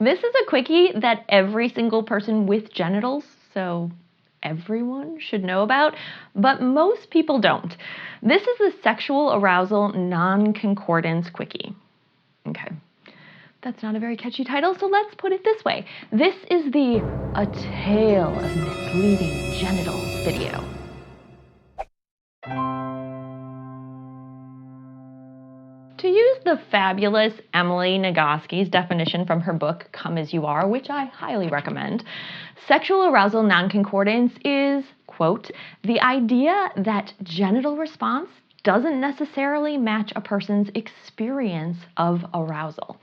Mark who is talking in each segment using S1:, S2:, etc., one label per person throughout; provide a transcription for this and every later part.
S1: This is a quickie that every single person with genitals, so everyone should know about, but most people don't. This is the Sexual Arousal Non-Concordance Quickie. Okay, that's not a very catchy title, so let's put it this way. This is the A Tale of Misleading Genitals video. To use the fabulous Emily Nagoski's definition from her book, Come As You Are, which I highly recommend, sexual arousal non-concordance is, quote, the idea that genital response doesn't necessarily match a person's experience of arousal.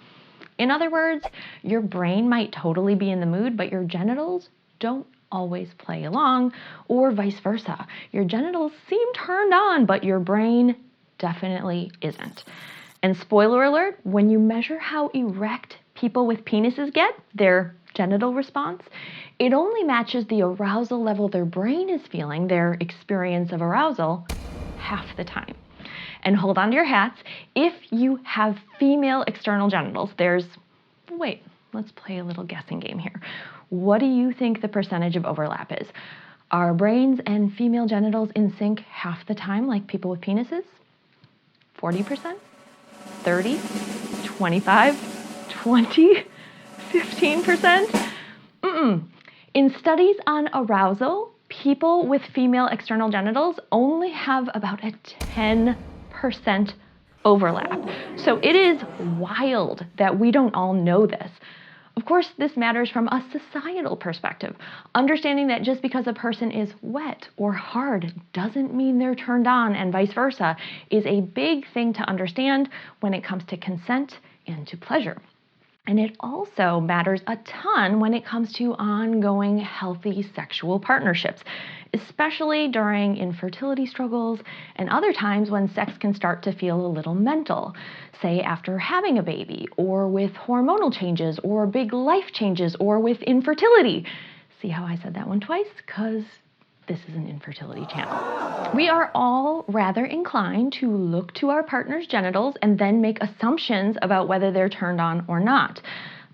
S1: In other words, your brain might totally be in the mood, but your genitals don't always play along, or vice versa. Your genitals seem turned on, but your brain definitely isn't. And spoiler alert, when you measure how erect people with penises get, their genital response, it only matches the arousal level their brain is feeling, their experience of arousal, half the time. And hold on to your hats, if you have female external genitals, wait, let's play a little guessing game here. What do you think the percentage of overlap is? Are brains and female genitals in sync half the time like people with penises? 40%? 30, 25, 20, 15%? In studies on arousal, people with female external genitals only have about a 10% overlap. So it is wild that we don't all know this. Of course, this matters from a societal perspective. Understanding that just because a person is wet or hard doesn't mean they're turned on and vice versa is a big thing to understand when it comes to consent and to pleasure. And it also matters a ton when it comes to ongoing healthy sexual partnerships, especially during infertility struggles and other times when sex can start to feel a little mental, say after having a baby, or with hormonal changes, or big life changes, or with infertility. See how I said that one twice? Because this is an infertility channel. We are all rather inclined to look to our partner's genitals and then make assumptions about whether they're turned on or not.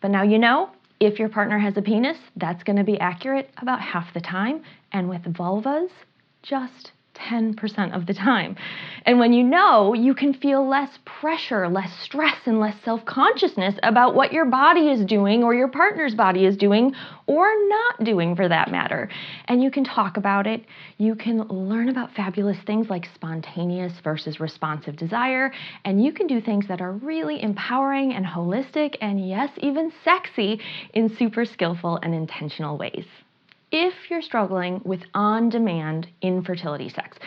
S1: But now you know, if your partner has a penis, that's going to be accurate about half the time, and with vulvas, just 10% of the time. And when you know, you can feel less pressure, less stress, and less self-consciousness about what your body is doing or your partner's body is doing or not doing for that matter. And you can talk about it. You can learn about fabulous things like spontaneous versus responsive desire. And you can do things that are really empowering and holistic and yes, even sexy in super skillful and intentional ways. If you're struggling with on-demand infertility sex,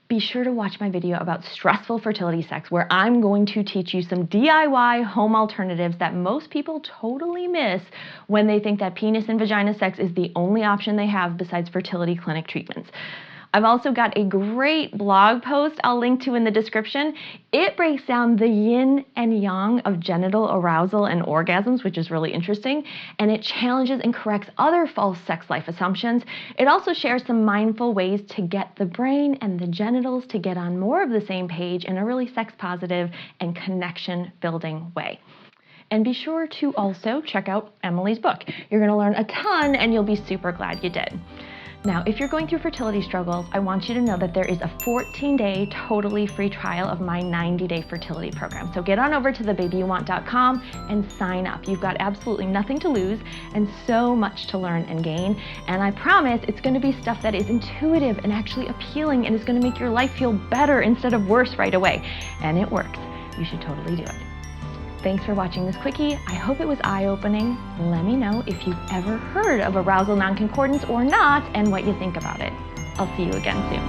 S1: be sure to watch my video about stressful fertility sex, where I'm going to teach you some DIY home alternatives that most people totally miss when they think that penis and vagina sex is the only option they have besides fertility clinic treatments. I've also got a great blog post I'll link to in the description. It breaks down the yin and yang of genital arousal and orgasms, which is really interesting, and it challenges and corrects other false sex life assumptions. It also shares some mindful ways to get the brain and the genitals to get on more of the same page in a really sex positive and connection building way. And be sure to also check out Emily's book. You're going to learn a ton and you'll be super glad you did. Now, if you're going through fertility struggles, I want you to know that there is a 14-day totally free trial of my 90-day fertility program. So get on over to thebabyyouwant.com and sign up. You've got absolutely nothing to lose and so much to learn and gain. And I promise it's going to be stuff that is intuitive and actually appealing and is going to make your life feel better instead of worse right away. And it works. You should totally do it. Thanks for watching this quickie. I hope it was eye-opening. Let me know if you've ever heard of arousal non-concordance or not and what you think about it. I'll see you again soon.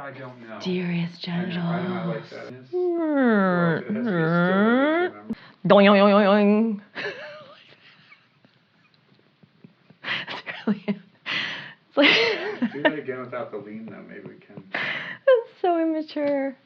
S2: I don't know.
S1: Dearest genitals.
S2: I know, I like that.
S1: Doing. It's really. It's like.
S2: Do that again without the lean, though. Maybe we can.
S1: It's so immature.